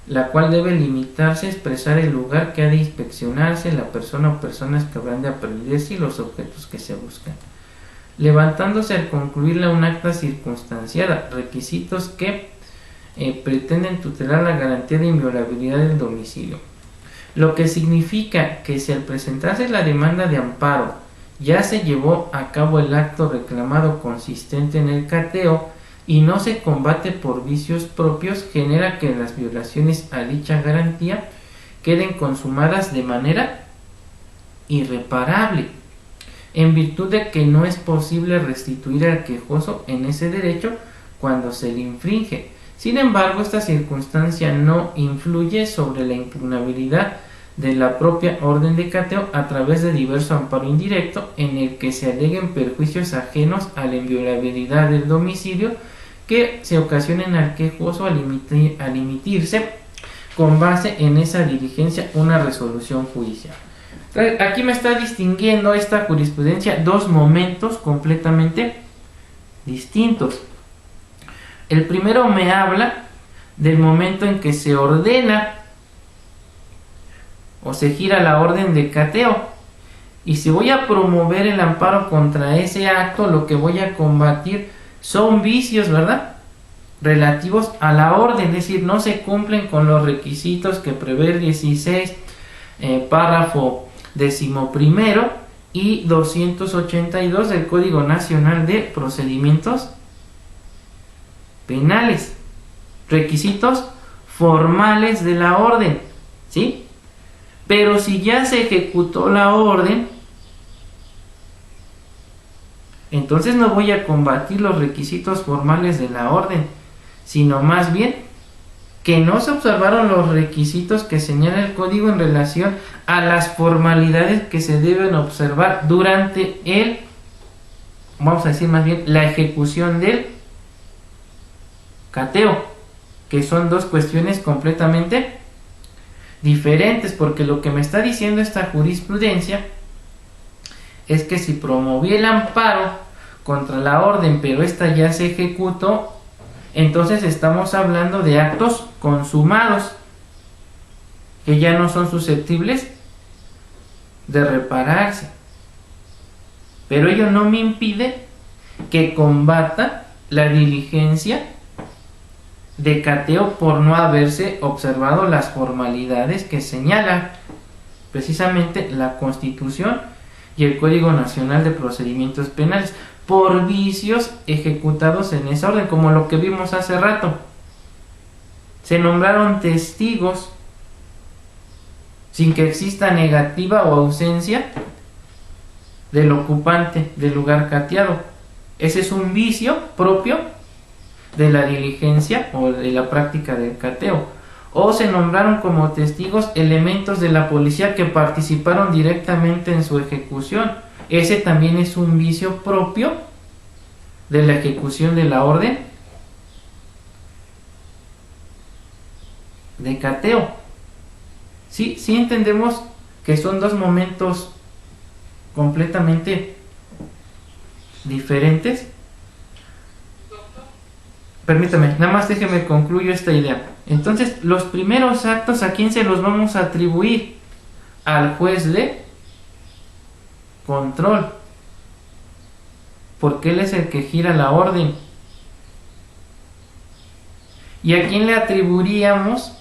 la cual debe limitarse a expresar el lugar que ha de inspeccionarse, la persona o personas que habrán de aprenderse y los objetos que se buscan, levantándose al concluirla un acta circunstanciada, requisitos que pretenden tutelar la garantía de inviolabilidad del domicilio. Lo que significa que si al presentarse la demanda de amparo ya se llevó a cabo el acto reclamado consistente en el cateo y no se combate por vicios propios, genera que las violaciones a dicha garantía queden consumadas de manera irreparable, en virtud de que no es posible restituir al quejoso en ese derecho cuando se le infringe. Sin embargo, esta circunstancia no influye sobre la impugnabilidad de la propia orden de cateo a través de diverso amparo indirecto en el que se aleguen perjuicios ajenos a la inviolabilidad del domicilio que se ocasionen al quejoso al emitirse con base en esa diligencia una resolución judicial. Entonces, aquí me está distinguiendo esta jurisprudencia dos momentos completamente distintos. El primero me habla del momento en que se ordena o se gira la orden de cateo, y si voy a promover el amparo contra ese acto, lo que voy a combatir son vicios, ¿verdad?, relativos a la orden, es decir, no se cumplen con los requisitos que prevé el 16, párrafo 11 y 282 del Código Nacional de Procedimientos Penales, requisitos formales de la orden, ¿sí? Pero si ya se ejecutó la orden, entonces no voy a combatir los requisitos formales de la orden, sino más bien que no se observaron los requisitos que señala el código en relación a las formalidades que se deben observar durante vamos a decir más bien, la ejecución del cateo, que son dos cuestiones completamente diferentes, porque lo que me está diciendo esta jurisprudencia es que si promoví el amparo contra la orden, pero esta ya se ejecutó, entonces estamos hablando de actos consumados que ya no son susceptibles de repararse. Pero ello no me impide que combata la diligencia de cateo por no haberse observado las formalidades que señala precisamente la Constitución y el Código Nacional de Procedimientos Penales, por vicios ejecutados en esa orden, como lo que vimos hace rato. Se nombraron testigos sin que exista negativa o ausencia del ocupante del lugar cateado. Ese es un vicio propio de la diligencia o de la práctica del cateo. O se nombraron como testigos elementos de la policía que participaron directamente en su ejecución. Ese también es un vicio propio de la ejecución de la orden de cateo. Sí entendemos que son dos momentos completamente diferentes. Permítame, nada más déjeme concluyo esta idea. Entonces, los primeros actos, ¿a quién se los vamos a atribuir? Al juez de control, porque él es el que gira la orden. ¿Y a quién le atribuiríamos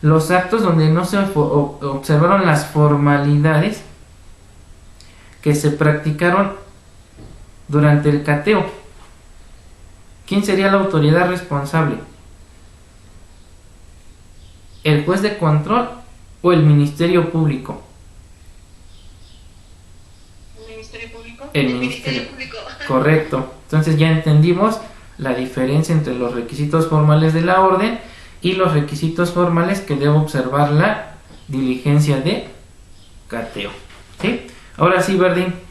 los actos donde no se observaron las formalidades que se practicaron durante el cateo? ¿Quién sería la autoridad responsable? ¿El juez de control o el Ministerio Público? ¿El Ministerio Público? El Ministerio Público. Correcto. Entonces ya entendimos la diferencia entre los requisitos formales de la orden y los requisitos formales que debe observar la diligencia de cateo. ¿Sí? Ahora sí, Verdín.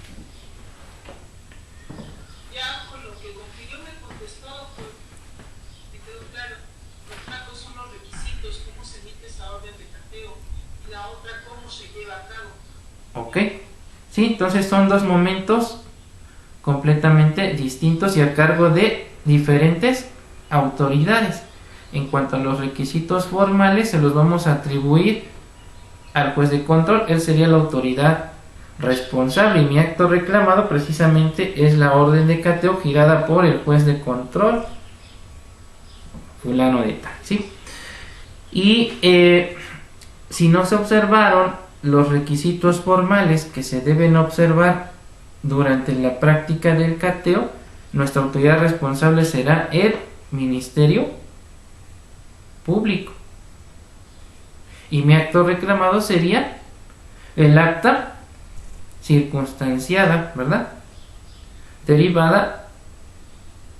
Ok, sí, entonces son dos momentos completamente distintos y a cargo de diferentes autoridades. En cuanto a los requisitos formales, se los vamos a atribuir al juez de control. Él sería la autoridad responsable y mi acto reclamado precisamente es la orden de cateo girada por el juez de control fulano de tal, ¿sí? Y si no se observaron los requisitos formales que se deben observar durante la práctica del cateo, nuestra autoridad responsable será el Ministerio Público. Y mi acto reclamado sería el acta circunstanciada, ¿verdad?, derivada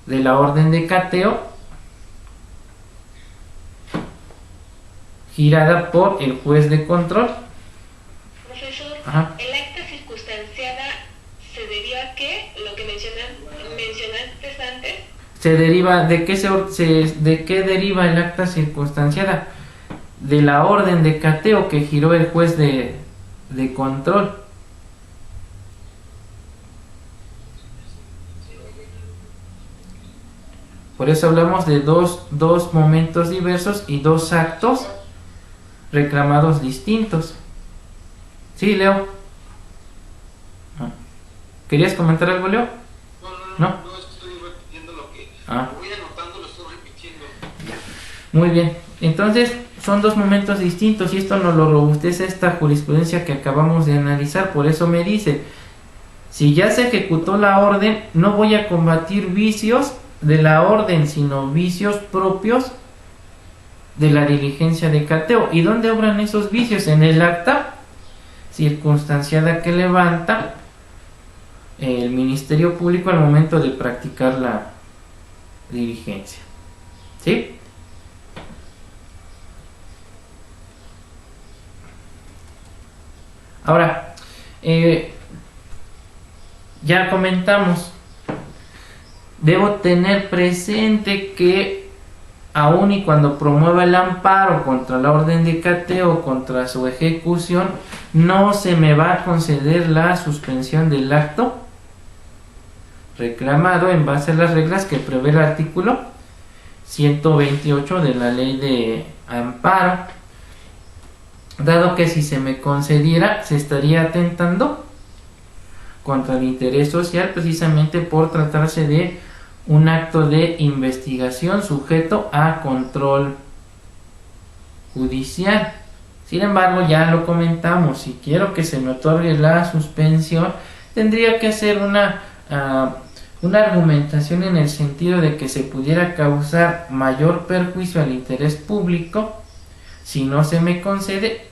de la orden de cateo girada por el juez de control. Profesor, Ajá. ¿el acta circunstanciada se deriva a qué? Lo que mencionaste antes. Se deriva de qué deriva el acta circunstanciada, de la orden de cateo que giró el juez de control. Por eso hablamos de dos momentos diversos y dos actos reclamados distintos. Sí, Leo. ¿Querías comentar algo, Leo? No, estoy repitiendo lo que lo voy anotando, lo estoy repitiendo. Muy bien, entonces son dos momentos distintos y esto nos lo robustece esta jurisprudencia que acabamos de analizar. Por eso me dice, si ya se ejecutó la orden, no voy a combatir vicios de la orden, sino vicios propios de la diligencia de cateo. ¿Y dónde obran esos vicios? En el acta circunstanciada que levanta el Ministerio Público al momento de practicar la diligencia. ¿Sí? Ahora, ya comentamos, debo tener presente que aun y cuando promueva el amparo contra la orden de cateo, contra su ejecución, no se me va a conceder la suspensión del acto reclamado en base a las reglas que prevé el artículo 128 de la ley de amparo, dado que si se me concediera se estaría atentando contra el interés social, precisamente por tratarse de un acto de investigación sujeto a control judicial. Sin embargo, ya lo comentamos, si quiero que se me otorgue la suspensión, tendría que hacer una argumentación en el sentido de que se pudiera causar mayor perjuicio al interés público si no se me concede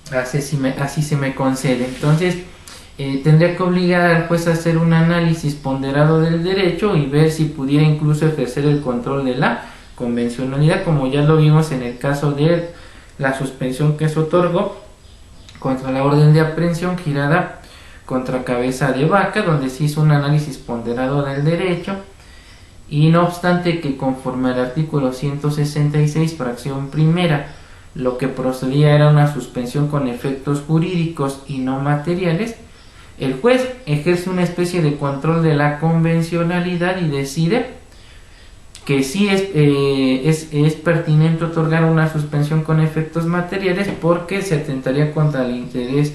así se me concede. Entonces tendría que obligar al juez a hacer un análisis ponderado del derecho y ver si pudiera incluso ejercer el control de la convencionalidad, como ya lo vimos en el caso de la suspensión que se otorgó contra la orden de aprehensión girada contra Cabeza de Vaca, donde se hizo un análisis ponderado del derecho, y no obstante que conforme al artículo 166 fracción primera lo que procedía era una suspensión con efectos jurídicos y no materiales, el juez ejerce una especie de control de la convencionalidad y decide que sí es pertinente otorgar una suspensión con efectos materiales porque se atentaría contra el interés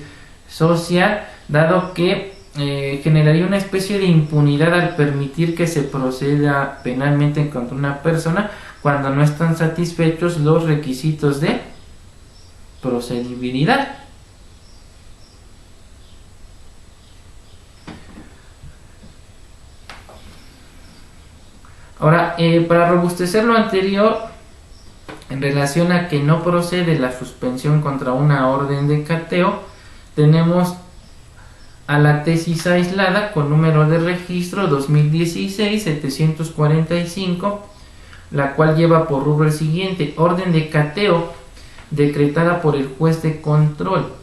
social, dado que generaría una especie de impunidad al permitir que se proceda penalmente contra una persona cuando no están satisfechos los requisitos de procedibilidad. Ahora, para robustecer lo anterior, en relación a que no procede la suspensión contra una orden de cateo, tenemos a la tesis aislada con número de registro 2016-745, la cual lleva por rubro el siguiente: orden de cateo decretada por el juez de control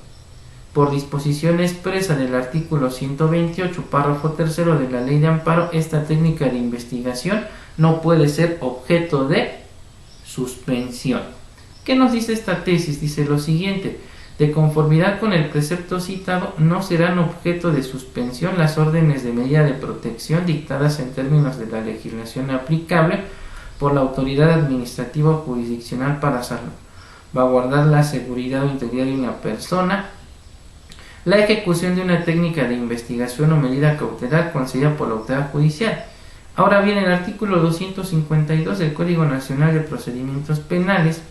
por disposición expresa del artículo 128, párrafo tercero de la ley de amparo. Esta técnica de investigación no puede ser objeto de suspensión. ¿Qué nos dice esta tesis? Dice lo siguiente: de conformidad con el precepto citado, no serán objeto de suspensión las órdenes de medida de protección dictadas en términos de la legislación aplicable por la autoridad administrativa o jurisdiccional para salvaguardar la seguridad o integridad de una persona, la ejecución de una técnica de investigación o medida cautelar concedida por la autoridad judicial, Ahora bien, el artículo 252 del Código Nacional de Procedimientos Penales,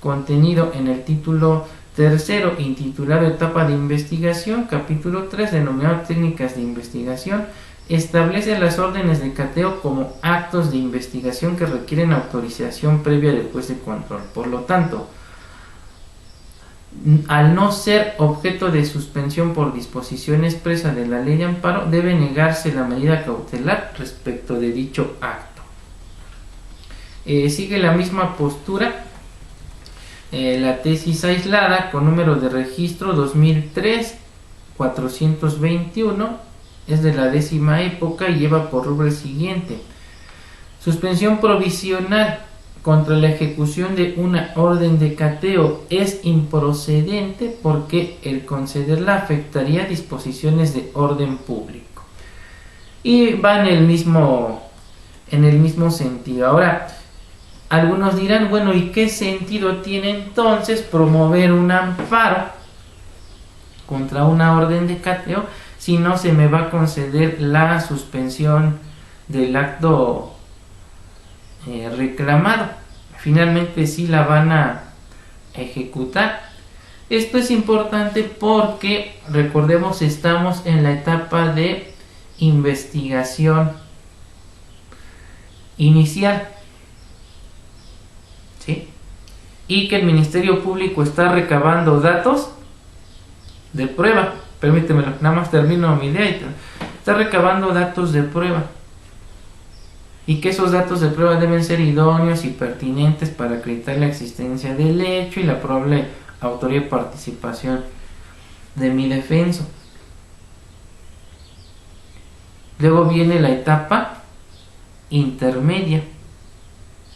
contenido en el título tercero, intitulado Etapa de Investigación, capítulo 3, denominado Técnicas de Investigación, establece las órdenes de cateo como actos de investigación que requieren autorización previa del juez de control. Por lo tanto, al no ser objeto de suspensión por disposición expresa de la ley de amparo, debe negarse la medida cautelar respecto de dicho acto. Sigue la misma postura la tesis aislada con número de registro 2003-421, es de la 10ª época y lleva por rubro el siguiente: suspensión provisional contra la ejecución de una orden de cateo es improcedente porque el concederla afectaría disposiciones de orden público. Y va en el mismo sentido. Ahora, algunos dirán, bueno, ¿y qué sentido tiene entonces promover un amparo contra una orden de cateo si no se me va a conceder la suspensión del acto reclamado? Finalmente sí la van a ejecutar. Esto es importante porque, recordemos, estamos en la etapa de investigación inicial, ¿sí? Y que el Ministerio Público está recabando datos de prueba. Permítemelo, nada más termino mi idea. Está recabando datos de prueba, y que esos datos de prueba deben ser idóneos y pertinentes para acreditar la existencia del hecho y la probable autoría y participación de mi defenso. Luego viene la etapa intermedia,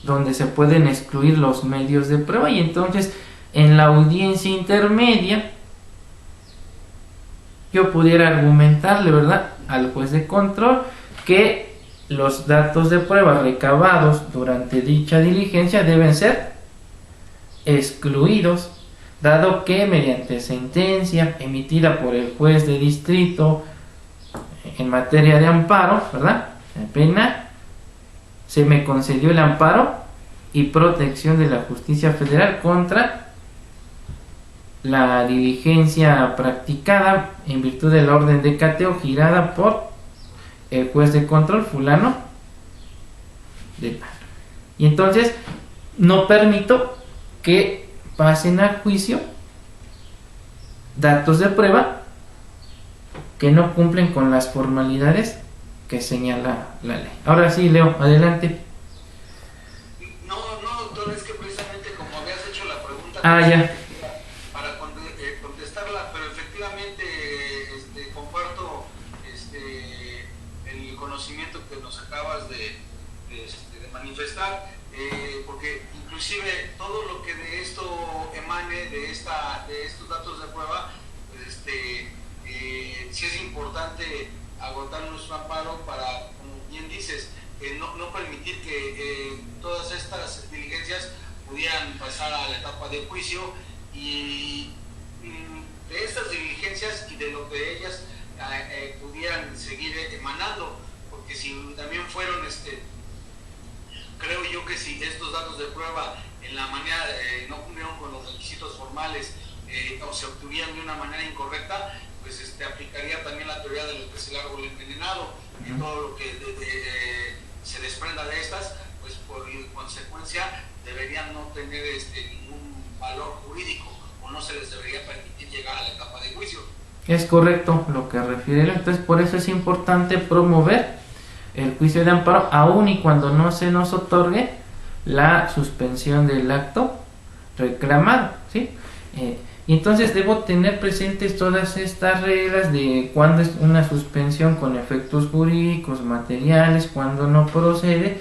donde se pueden excluir los medios de prueba, y entonces en la audiencia intermedia yo pudiera argumentarle, ¿verdad?, al juez de control que los datos de prueba recabados durante dicha diligencia deben ser excluidos, dado que mediante sentencia emitida por el juez de distrito en materia de amparo, ¿verdad?, de pena, se me concedió el amparo y protección de la justicia federal contra la diligencia practicada en virtud de la orden de cateo girada por el juez de control fulano de tal. Y entonces no permito que pasen a juicio datos de prueba que no cumplen con las formalidades que señala la ley. Ahora sí, Leo, adelante. No, doctor, es que precisamente como habías hecho la pregunta, ya. Para contestarla, pero efectivamente comparto el conocimiento que nos acabas de manifestar, porque inclusive todo lo que de esto emane, de estos datos de prueba, pues sí es importante agotar nuestro amparo para, como bien dices, no permitir que todas estas diligencias pudieran pasar a la etapa de juicio, y de estas diligencias y de lo que ellas pudieran seguir emanando, porque si también fueron, creo yo que si estos datos de prueba en la manera no cumplieron con los requisitos formales o se obtuvieran de una manera incorrecta, pues aplicaría también la teoría del que es el árbol envenenado, y todo lo que se desprenda de estas, pues por consecuencia deberían no tener ningún valor jurídico, o no se les debería permitir llegar a la etapa de juicio. Es correcto lo que refiere. Entonces, por eso es importante promover el juicio de amparo, aun y cuando no se nos otorgue la suspensión del acto reclamado, ¿sí? Y entonces debo tener presentes todas estas reglas de cuándo es una suspensión con efectos jurídicos, materiales, cuándo no procede,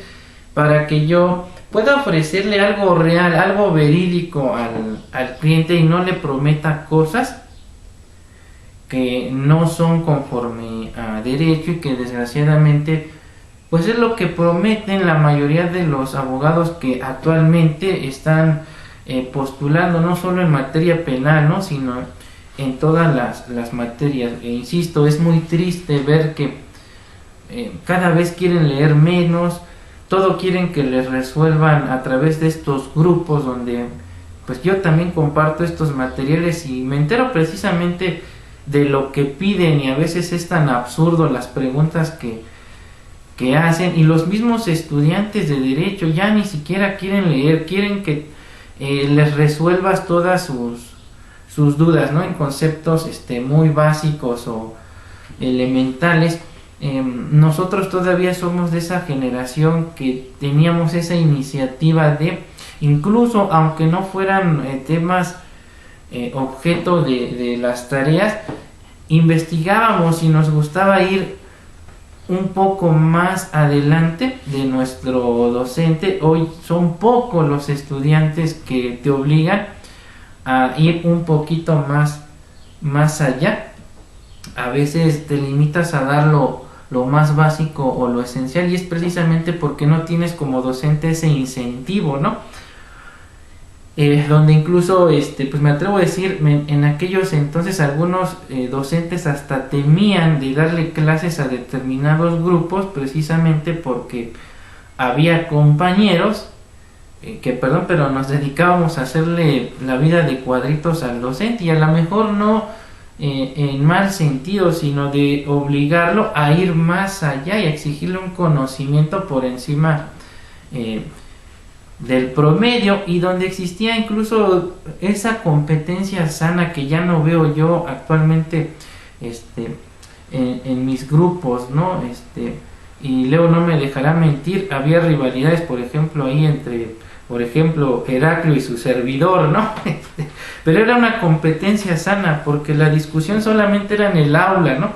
para que yo pueda ofrecerle algo real, algo verídico al cliente, y no le prometa cosas que no son conforme a derecho, y que desgraciadamente pues es lo que prometen la mayoría de los abogados que actualmente están postulando, no solo en materia penal, ¿no?, sino en todas las materias. E insisto, es muy triste ver que cada vez quieren leer menos, todo quieren que les resuelvan a través de estos grupos donde pues yo también comparto estos materiales y me entero precisamente de lo que piden, y a veces es tan absurdo las preguntas que hacen, y los mismos estudiantes de derecho ya ni siquiera quieren leer, quieren que les resuelvas todas sus dudas, ¿no? En conceptos muy básicos o elementales. Nosotros todavía somos de esa generación que teníamos esa iniciativa de, incluso aunque no fueran temas objeto de las tareas, investigábamos y nos gustaba ir un poco más adelante de nuestro docente. Hoy son pocos los estudiantes que te obligan a ir un poquito más allá. A veces te limitas a dar lo más básico o lo esencial, y es precisamente porque no tienes como docente ese incentivo, ¿no? Donde incluso, pues me atrevo a decir, en aquellos entonces algunos docentes hasta temían de darle clases a determinados grupos, precisamente porque había compañeros que, perdón, pero nos dedicábamos a hacerle la vida de cuadritos al docente, y a lo mejor no en mal sentido, sino de obligarlo a ir más allá y a exigirle un conocimiento por encima del promedio, y donde existía incluso esa competencia sana que ya no veo yo actualmente en mis grupos, ¿no? Y Leo no me dejará mentir, había rivalidades, por ejemplo, ahí entre, por ejemplo, Heraclio y su servidor, ¿no? Pero era una competencia sana, porque la discusión solamente era en el aula, ¿no?